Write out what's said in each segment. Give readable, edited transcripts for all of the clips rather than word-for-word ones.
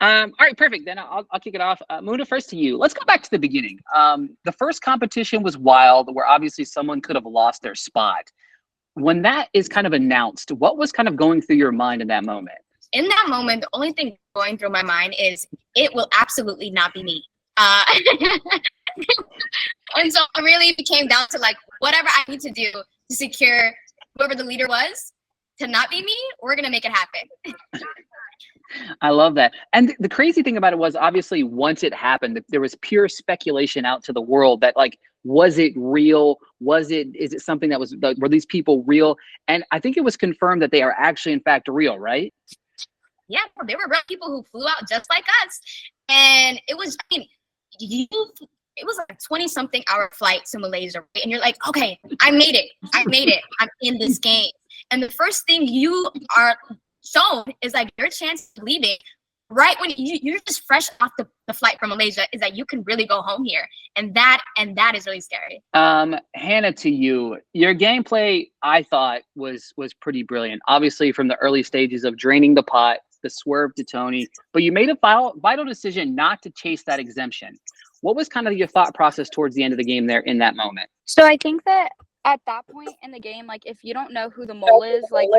All right, perfect. Then I'll kick it off. Muna, first to you. Let's go back to the beginning. The first competition was wild, where obviously someone could have lost their spot. When that is kind of announced, what was kind of going through your mind in that moment? In that moment, the only thing going through my mind is it will absolutely not be me. And so it really became down to like whatever I need to do to secure whoever the leader was to not be me, we're going to make it happen. I love that. And the crazy thing about it was obviously once it happened, there was pure speculation out to the world that like, was it real? Is it something that was, were these people real? And I think it was confirmed that they are actually in fact real, right? Yeah, there were real people who flew out just like us. And it was, I mean, it was like a 20-something hour flight to Malaysia, right? And you're like, okay, I made it. I'm in this game. And the first thing you are shown is like your chance of leaving right when you're just fresh off the flight from Malaysia is that you can really go home here. And that is really scary. Hannah, to you, your gameplay, I thought was pretty brilliant. Obviously from the early stages of draining the pot, the swerve to Tony, but you made a vital decision not to chase that exemption. What was kind of your thought process towards the end of the game there in that moment? So I think that at that point in the game, like if you don't know who the mole is, like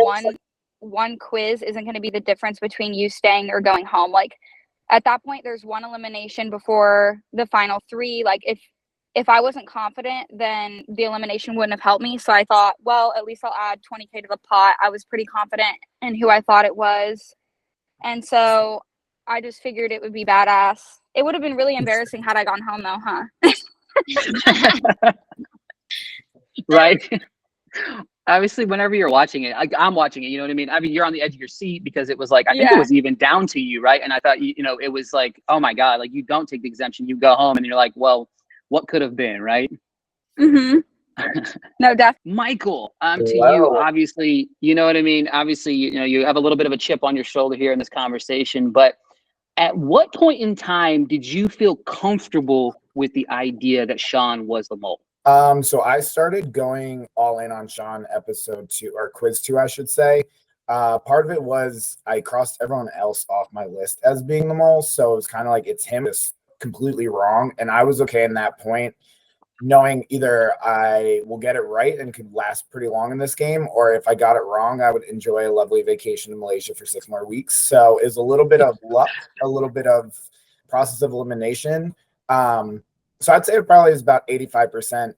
one quiz isn't going to be the difference between you staying or going home. Like at that point, there's one elimination before the final three. Like if I wasn't confident, then the elimination wouldn't have helped me. So I thought, well, at least I'll add 20K to the pot. I was pretty confident in who I thought it was. And so I just figured it would be badass. It would have been really embarrassing had I gone home though, huh? Right. Obviously, whenever you're watching it, I'm watching it, you know what I mean? I mean, you're on the edge of your seat because it was like, I think it was even down to you, right? And I thought, you know, it was like, oh my God, like you don't take the exemption, you go home and you're like, well, what could have been, right? Mm-hmm. No, definitely. Michael, to you, obviously, you know what I mean? Obviously, you know, you have a little bit of a chip on your shoulder here in this conversation, but at what point in time did you feel comfortable with the idea that Sean was the mole? So I started going all in on Sean episode 2 or quiz 2, I should say. Part of it was I crossed everyone else off my list as being the mole. So it was kind of like it's him, it's completely wrong. And I was okay in that point, knowing either I will get it right and could last pretty long in this game, or if I got it wrong, I would enjoy a lovely vacation in Malaysia for 6 more weeks. So it's a little bit of luck, a little bit of process of elimination. So I'd say it probably is about 85%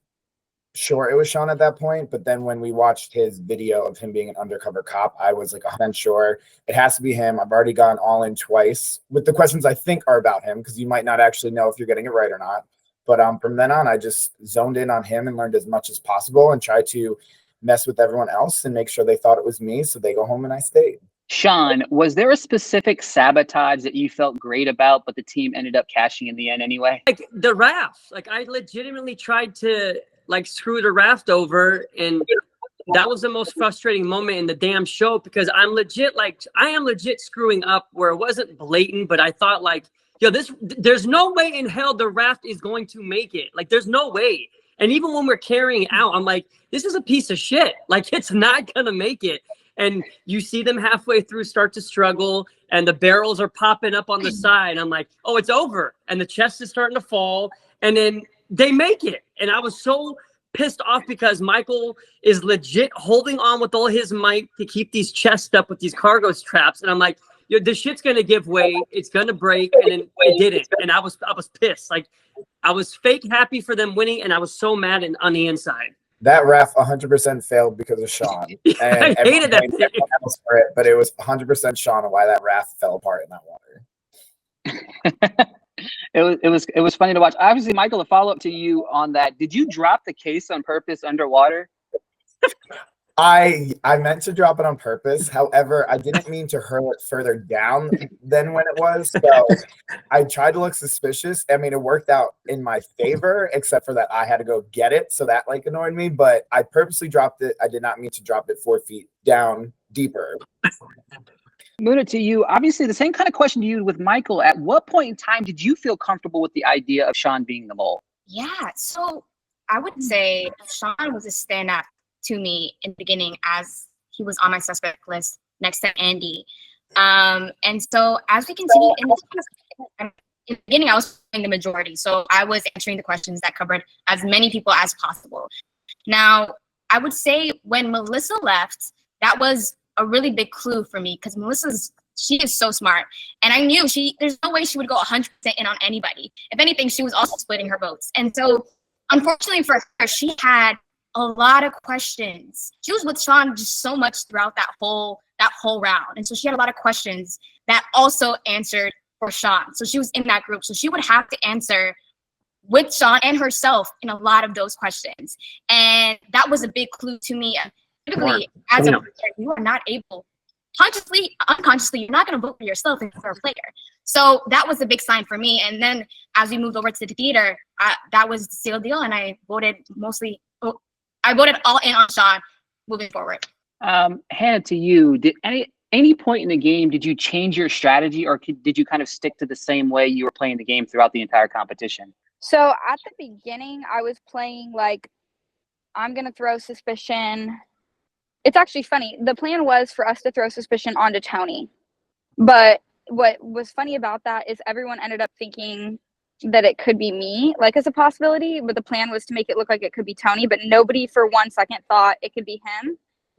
sure it was Sean at that point. But then when we watched his video of him being an undercover cop, I was like 100% sure it has to be him. I've already gone all in twice with the questions I think are about him, because you might not actually know if you're getting it right or not. But from then on, I just zoned in on him and learned as much as possible and tried to mess with everyone else and make sure they thought it was me. So they go home and I stayed. Sean, was there a specific sabotage that you felt great about, but the team ended up cashing in the end anyway? Like the raft, like I legitimately tried to like screw the raft over, and that was the most frustrating moment in the damn show, because I am legit screwing up where it wasn't blatant, but I thought like, yo, there's no way in hell the raft is going to make it. Like there's no way. And even when we're carrying it out, I'm like, this is a piece of shit. Like it's not gonna make it. And you see them halfway through start to struggle, and the barrels are popping up on the side. I'm like, oh, it's over. And the chest is starting to fall, and then they make it. And I was so pissed off because Michael is legit holding on with all his might to keep these chests up with these cargo straps. And I'm like, yo, this shit's gonna give way. It's gonna break, and then it didn't. And I was pissed. Like I was fake happy for them winning, and I was so mad on the inside. That raft 100% failed because of Sean. And I hated that. For it, but it was 100% Sean and why that raft fell apart in that water. It was funny to watch. Obviously, Michael, a follow-up to you on that. Did you drop the case on purpose underwater? I meant to drop it on purpose. However, I didn't mean to hurl it further down than when it was. So I tried to look suspicious. I mean, it worked out in my favor, except for that I had to go get it. So that like annoyed me, but I purposely dropped it. I did not mean to drop it 4 feet down deeper. Muna, to you, obviously the same kind of question to you with Michael. At what point in time did you feel comfortable with the idea of Sean being the mole? Yeah, so I would say Sean was a standout to me in the beginning, as he was on my suspect list next to Andy. And so as we continue in the beginning, I was playing the majority. So I was answering the questions that covered as many people as possible. Now, I would say when Melissa left, that was a really big clue for me because she is so smart. And I knew there's no way she would go 100% in on anybody. If anything, she was also splitting her votes. And so unfortunately for her, she had a lot of questions. She was with Sean just so much throughout that whole round. And so she had a lot of questions that also answered for Sean. So she was in that group. So she would have to answer with Sean and herself in a lot of those questions. And that was a big clue to me. Typically, as a player, you are not able, consciously, unconsciously, you're not going to vote for yourself if you're a player. So that was a big sign for me. And then as we moved over to the theater, that was the seal deal. And I voted all in on Sean moving forward. Hannah, to you, did any point in the game, did you change your strategy or did you kind of stick to the same way you were playing the game throughout the entire competition? So at the beginning, I was playing like, I'm going to throw suspicion. It's actually funny. The plan was for us to throw suspicion onto Tony. But what was funny about that is everyone ended up thinking that it could be me, like as a possibility. But the plan was to make it look like it could be Tony. But nobody for 1 second thought it could be him.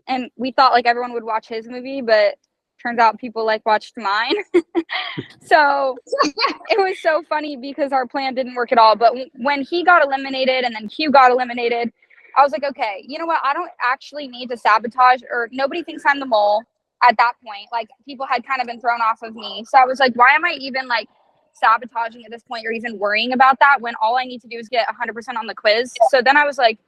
And we thought like everyone would watch his movie, but turns out people like watched mine. So it was so funny because our plan didn't work at all. But when he got eliminated and then Q got eliminated, I was like, okay, you know what? I don't actually need to sabotage, or nobody thinks I'm the mole at that point. Like people had kind of been thrown off of me. So I was like, why am I even like sabotaging at this point or even worrying about that when all I need to do is get 100% on the quiz? So then I was like,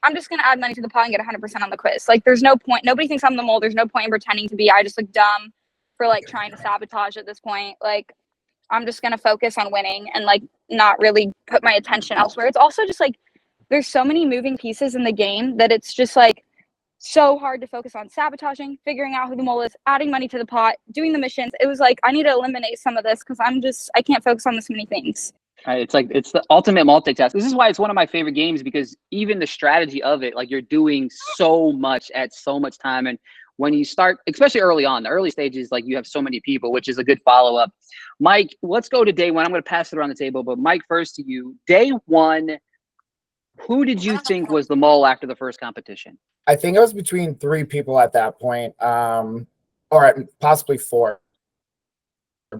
I'm just going to add money to the pot and get 100% on the quiz. Like there's no point. Nobody thinks I'm the mole. There's no point in pretending to be. I just look dumb for like trying to sabotage at this point. Like I'm just going to focus on winning and like not really put my attention elsewhere. It's also just like, there's so many moving pieces in the game that it's just like so hard to focus on sabotaging, figuring out who the mole is, adding money to the pot, doing the missions. It was like, I need to eliminate some of this because I can't focus on this many things. It's the ultimate multitask. This is why it's one of my favorite games, because even the strategy of it, like you're doing so much at so much time. And when you start, especially early on, the early stages, like you have so many people, which is a good follow-up. Mike, let's go to day one. I'm going to pass it around the table, but Mike, first to you. Day one, who did you think was the mole after the first competition? I think it was between 3 people at that point, or possibly 4.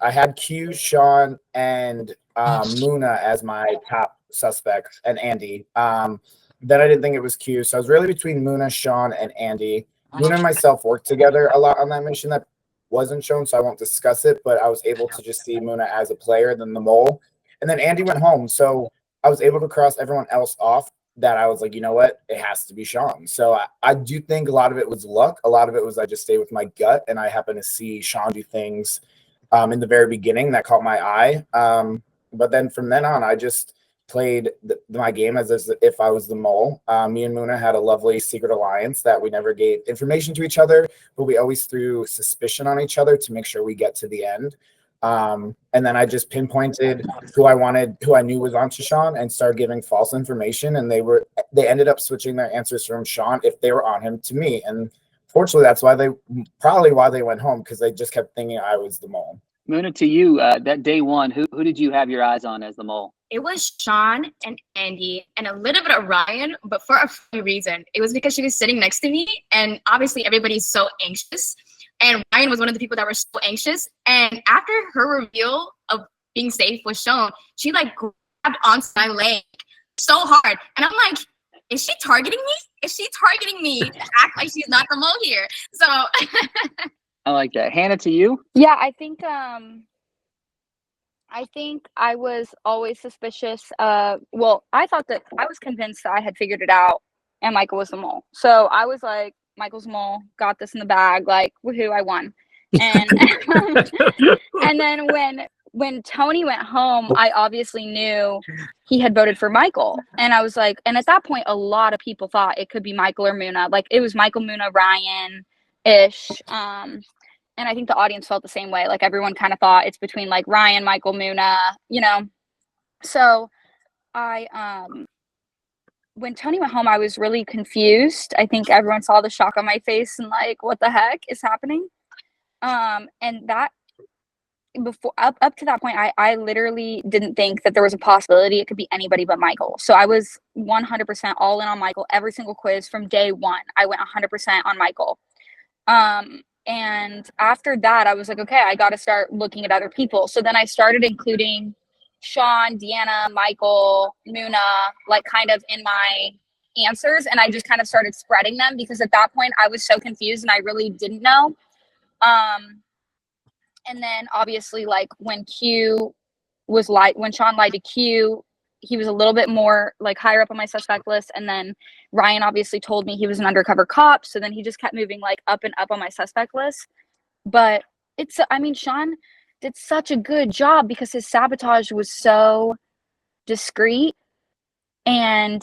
I had Q, Sean, and Muna as my top suspects, and Andy. Then I didn't think it was Q, so I was really between Muna, Sean, and Andy. Muna and myself worked together a lot on that mission that wasn't shown, so I won't discuss it, but I was able to just see Muna as a player than the mole. And then Andy went home, so I was able to cross everyone else off that I was like, you know what, it has to be Sean. So I do think a lot of it was luck. A lot of it was I just stayed with my gut, and I happened to see Sean do things in the very beginning that caught my eye. But then from then on, I just played my game as if I was the mole. Me and Muna had a lovely secret alliance that we never gave information to each other, but we always threw suspicion on each other to make sure we get to the end. And then I just pinpointed who I knew was on to Sean, and started giving false information. And they ended up switching their answers from Sean, if they were on him, to me. And fortunately, that's why they went home, because they just kept thinking I was the mole. Muna, to you, that day one, who did you have your eyes on as the mole? It was Sean and Andy and a little bit of Ryan, but for a funny reason. It was because she was sitting next to me, and obviously everybody's so anxious. And Ryan was one of the people that were so anxious. And after her reveal of being safe was shown, she like grabbed onto my leg so hard. And I'm like, is she targeting me? Is she targeting me to act like she's not the mole here? So I like that. Hannah, to you? Yeah, I think I was always suspicious. I thought that I was convinced that I had figured it out and Michael was the mole. So I was like, Michael's mole, got this in the bag, like, woohoo, I won. And and then when Tony went home, I obviously knew he had voted for Michael. And I was like, and at that point, a lot of people thought it could be Michael or Muna. Like, it was Michael, Muna, Ryan-ish. And I think the audience felt the same way. Like, everyone kind of thought it's between, like, Ryan, Michael, Muna, you know. So when Tony went home, I was really confused. I think everyone saw the shock on my face and like, what the heck is happening? And that before up to that point, I literally didn't think that there was a possibility it could be anybody but Michael. So I was 100% all in on Michael every single quiz from day one. I went 100% on Michael. And after that, I was like, okay, I got to start looking at other people. So then I started including Sean, Deanna, Michael, Muna, like kind of in my answers. And I just kind of started spreading them because at that point I was so confused and I really didn't know. And then obviously like when Sean lied to Q, he was a little bit more like higher up on my suspect list. And then Ryan obviously told me he was an undercover cop. So then he just kept moving like up and up on my suspect list. But Sean did such a good job because his sabotage was so discreet. And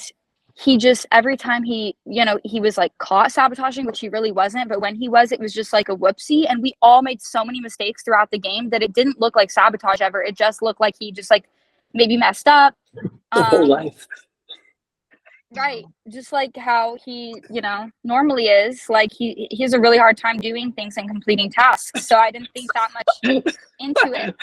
he just, every time he was like caught sabotaging, which he really wasn't. But when he was, it was just like a whoopsie. And we all made so many mistakes throughout the game that it didn't look like sabotage ever. It just looked like he just like maybe messed up. The whole life. Right. Just like how he, normally is. Like he has a really hard time doing things and completing tasks. So I didn't think that much into it.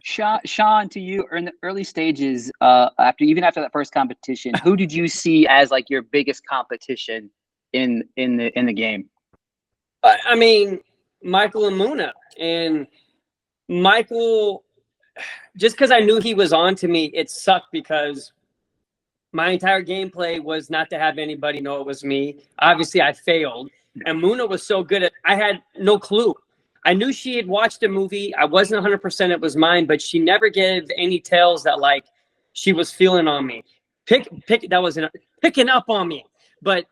Sean, to you, in the early stages, after that first competition, who did you see as like your biggest competition in the game? I mean, Michael and Muna. And Michael, just because I knew he was on to me, it sucked because my entire gameplay was not to have anybody know it was me. Obviously, I failed. And Muna was so good at, I had no clue. I knew she had watched a movie. I wasn't 100% it was mine, but she never gave any tells that like she was feeling on me. Picking up on me. But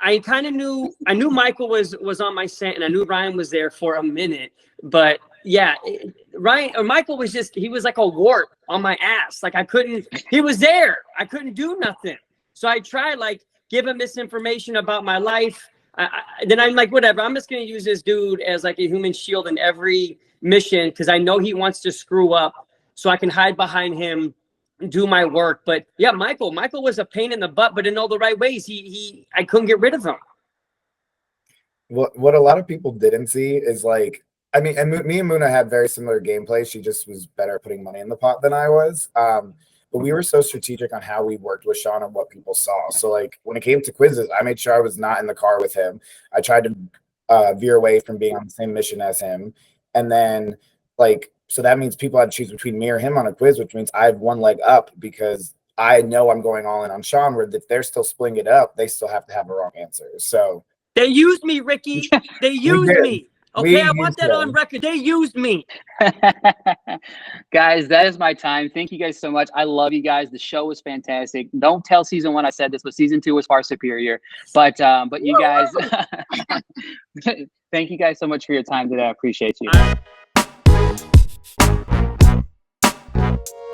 I kind of knew, Michael was on my scent and I knew Ryan was there for a minute. But yeah, Michael was just, he was like a wart on my ass. Like he was there. I couldn't do nothing. So I tried like give him misinformation about my life. Then I'm like, whatever, I'm just going to use this dude as like a human shield in every mission because I know he wants to screw up so I can hide behind him, do my work. But yeah, Michael was a pain in the butt, but in all the right ways. I couldn't get rid of him. What a lot of people didn't see is like, I mean, and me and Muna had very similar gameplay. She just was better at putting money in the pot than I was. But we were so strategic on how we worked with Sean and what people saw. So like when it came to quizzes, I made sure I was not in the car with him. I tried to veer away from being on the same mission as him. And then like, so that means people had to choose between me or him on a quiz, which means I have one leg up because I know I'm going all in on Sean, where if they're still splitting it up, they still have to have the wrong answers. So they used me, Ricky. They used me. Okay, I want that on record. They used me. Guys, that is my time. Thank you guys so much. I love you guys. The show was fantastic. Don't tell season 1 I said this, but season 2 was far superior. But you guys, thank you guys so much for your time today. I appreciate you.